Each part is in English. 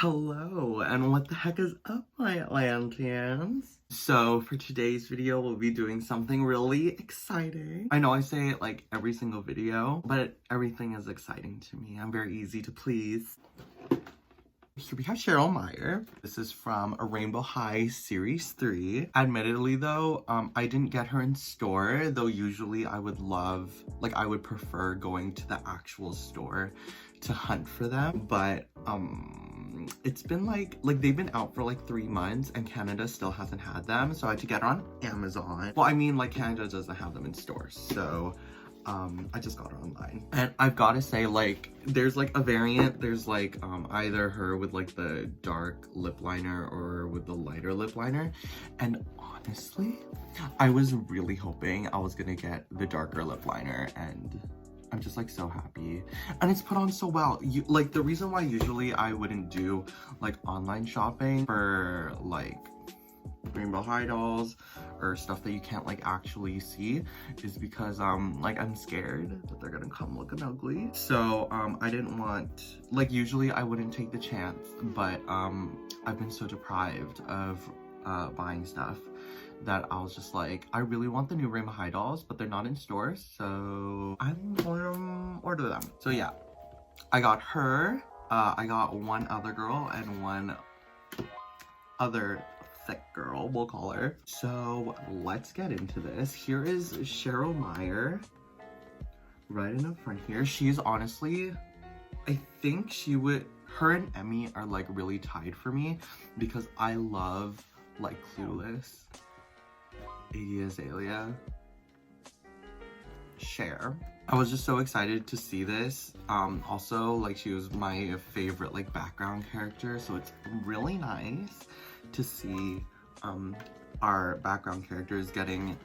Hello, and what the heck is up, my Atlanteans? So, for today's video, we'll be doing something really exciting. I know I say it like every single video, but everything is exciting to me. I'm very easy to please. Here we have Sheryl Meyer. This is from a Rainbow High Series 3. Admittedly though, I didn't get her in store, though usually I would prefer going to the actual store to hunt for them. But it's been like they've been out for like 3 months and Canada still hasn't had them. So I had to get her on Amazon. Well, I mean, like, Canada doesn't have them in stores, so I just got her online. And I've got to say, like, there's like a variant. There's like either her with like the dark lip liner or with the lighter lip liner. And honestly, I was really hoping I was gonna get the darker lip liner, and I'm just like so happy. And it's put on so well. Like, the reason why usually I wouldn't do like online shopping for like Rainbow High dolls or stuff that you can't like actually see is because like I'm scared that they're gonna come looking ugly. So I didn't want, like, usually I wouldn't take the chance, but I've been so deprived of buying stuff that I was just like, I really want the new Rainbow High dolls, but they're not in stores, so I'm gonna order them. So yeah, I got her, I got one other girl and one other thick girl, we'll call her. So let's get into this. Here is Sheryl Meyer right in the front here. She's honestly, I think her and Emmy are like really tied for me because I love like Clueless, Iggy Azalea, Cher. I was just so excited to see this. Also, like, she was my favorite like background character, so it's really nice to see our background characters getting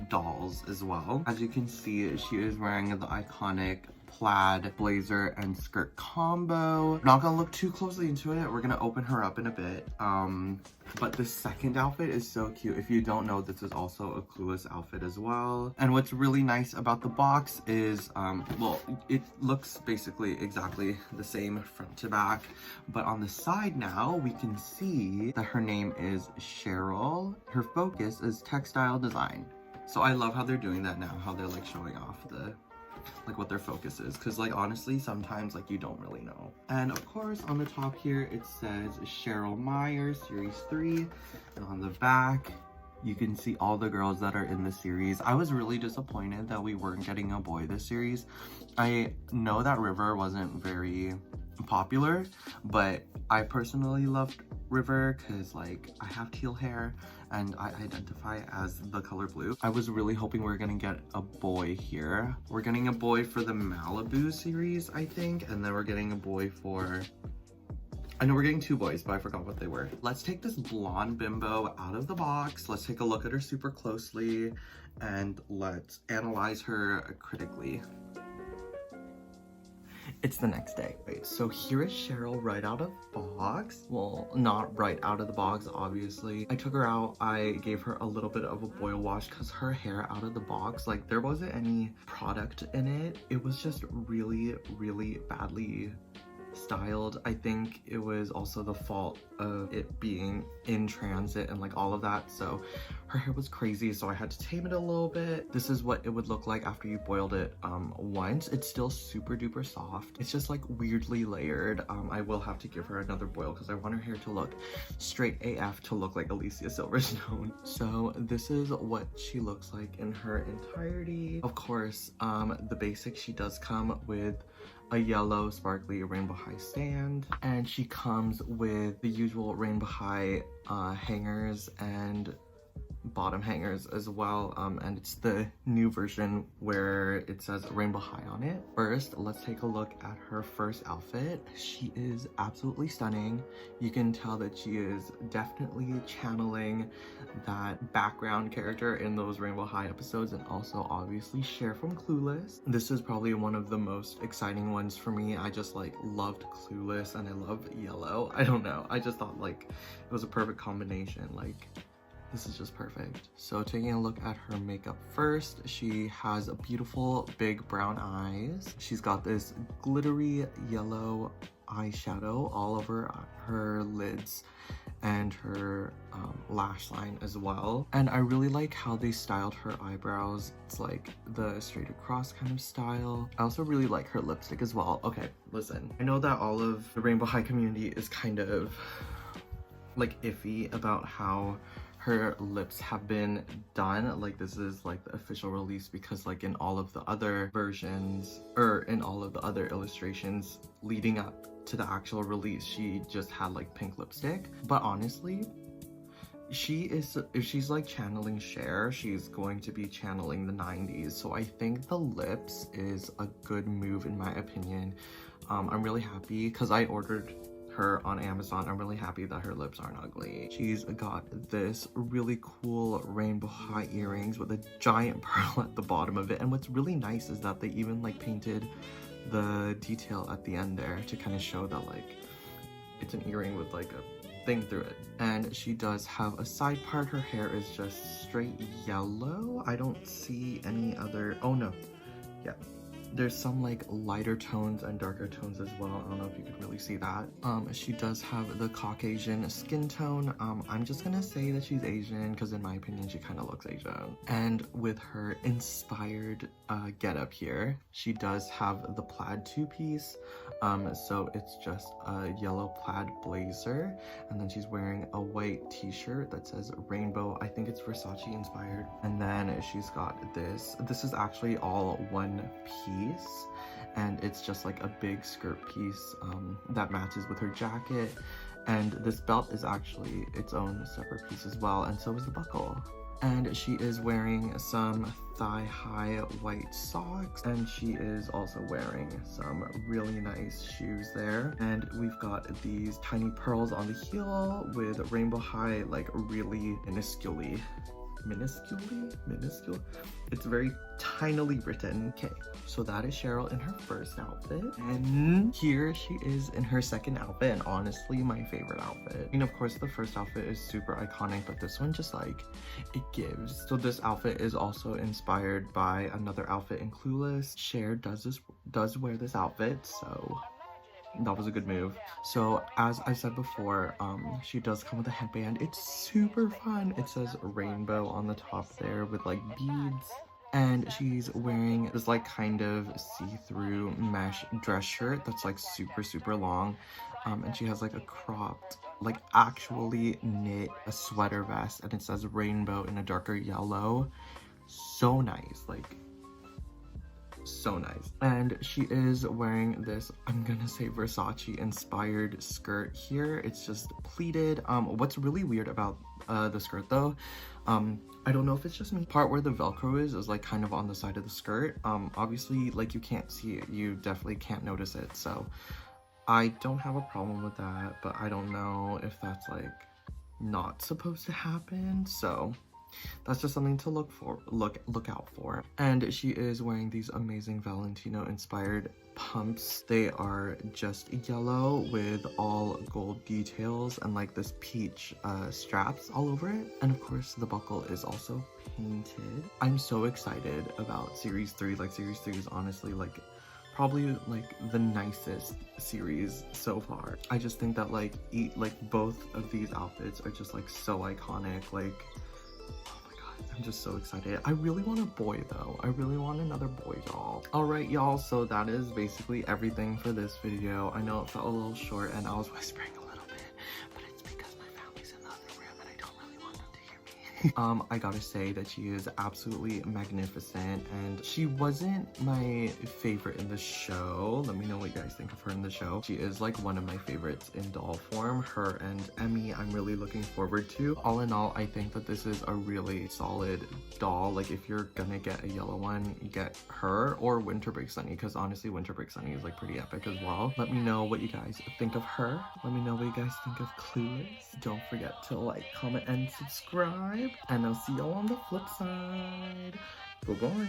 dolls as well. As you can see, she is wearing the iconic plaid blazer and skirt combo. Not gonna look too closely into it. We're gonna open her up in a bit. But the second outfit is so cute. If you don't know, this is also a Clueless outfit as well. And what's really nice about the box is, well, it looks basically exactly the same front to back, but on the side now, we can see that her name is Cheryl. Her focus is textile design. So I love how they're doing that now, how they're like showing off like what their focus is, because like honestly sometimes like you don't really know. And of course on the top here it says Sheryl Meyer Series 3, and on the back you can see all the girls that are in the series. I was really disappointed that we weren't getting a boy this series. I know that River wasn't very popular, but I personally loved River because like I have teal hair and I identify as the color blue. I was really hoping we were gonna get a boy here. We're getting a boy for the Malibu series, I think, and then we're getting a boy for, I know we're getting 2 boys, but I forgot what they were. Let's take this blonde bimbo out of the box. Let's take a look at her super closely and let's analyze her critically. It's the next day. Wait, so here is Sheryl right out of the box. Well, not right out of the box, obviously. I took her out, I gave her a little bit of a boil wash because her hair out of the box, like, there wasn't any product in it. It was just really, really badly styled. I think it was also the fault of it being in transit and like all of that, so her hair was crazy, so I had to tame it a little bit. This is what it would look like after you boiled it once. It's still super duper soft. It's just like weirdly layered. I will have to give her another boil because I want her hair to look straight AF, to look like Alicia Silverstone. So this is what she looks like in her entirety. Of course, the basic, she does come with a yellow sparkly Rainbow High stand, and she comes with the usual Rainbow High hangers and bottom hangers as well, and it's the new version where it says Rainbow High on it. First, let's take a look at her first outfit. She is absolutely stunning. You can tell that she is definitely channeling that background character in those Rainbow High episodes, and also obviously Cher from Clueless. This is probably one of the most exciting ones for me. I just like loved Clueless and I love yellow. I don't know, I just thought like it was a perfect combination. Like, this is just perfect. So taking a look at her makeup first, she has beautiful big brown eyes. She's got this glittery yellow eyeshadow all over her lids and her lash line as well. And I really like how they styled her eyebrows. It's like the straight across kind of style. I also really like her lipstick as well. Okay, listen, I know that all of the Rainbow High community is kind of like iffy about how her lips have been done. Like, this is like the official release, because like in all of the other versions, or in all of the other illustrations leading up to the actual release, she just had like pink lipstick. But honestly, if she's like channeling Cher, she's going to be channeling the 90s. So I think the lips is a good move in my opinion. I'm really happy because I ordered her on Amazon. I'm really happy that her lips aren't ugly. She's got this really cool rainbow high earrings with a giant pearl at the bottom of it. And what's really nice is that they even like painted the detail at the end there to kind of show that like it's an earring with like a thing through it. And she does have a side part. Her hair is just straight yellow. I don't see any other, oh no, yeah, there's some like lighter tones and darker tones as well. I don't know if you can really see that. She does have the Caucasian skin tone. I'm just gonna say that she's Asian because in my opinion she kind of looks Asian. And with her inspired getup here, she does have the plaid two-piece. So it's just a yellow plaid blazer, and then she's wearing a white t-shirt that says rainbow. I think it's Versace inspired. And then she's got this is actually all one piece, and it's just like a big skirt piece that matches with her jacket. And this belt is actually its own separate piece as well, and so is the buckle. And she is wearing some thigh-high white socks, and she is also wearing some really nice shoes there. And we've got these tiny pearls on the heel with rainbow high, like really minuscule. It's very tinily written. Okay, so that is Cheryl in her first outfit, and here she is in her second outfit, and honestly my favorite outfit. I mean, of course the first outfit is super iconic, but this one just like, it gives. So this outfit is also inspired by another outfit in Clueless. Cher does wear this outfit, so that was a good move. So as I said before, she does come with a headband. It's super fun. It says rainbow on the top there with like beads. And she's wearing this like kind of see-through mesh dress shirt that's like super long. And she has like a cropped, like actually knit a sweater vest, and it says rainbow in a darker yellow. So nice, like so nice. And she is wearing this, I'm gonna say Versace inspired skirt here. It's just pleated. What's really weird about the skirt though, I don't know if it's just me, part where the velcro is like kind of on the side of the skirt. Obviously like you can't see it, you definitely can't notice it, so I don't have a problem with that, but I don't know if that's like not supposed to happen, so that's just something to look out for. And she is wearing these amazing Valentino inspired pumps. They are just yellow with all gold details and like this peach straps all over it. And of course the buckle is also painted. I'm so excited about series 3. Like series 3 is honestly like probably like the nicest series so far. I just think that like both of these outfits are just like so iconic. Like, I'm just so excited. I really want a boy though. I really want another boy doll. Alright y'all, so that is basically everything for this video. I know it felt a little short and I was whispering a little bit, but it's because my family's in the other room and I don't really want them to hear me. I gotta say that she is absolutely magnificent, and she wasn't my favorite in the show. Let me know what you guys think of her in the show. She is like one of my favorites in doll form. Her and Emmy I'm really looking forward to. All in all, I think that this is a really solid doll. Like if you're gonna get a yellow one, you get her or Winter Break Sunny, because honestly Winter Break Sunny is like pretty epic as well. Let me know what you guys think of her. Let me know what you guys think of Clueless. Don't forget to like, comment, and subscribe, and I'll see y'all on the flip side. Bye-bye.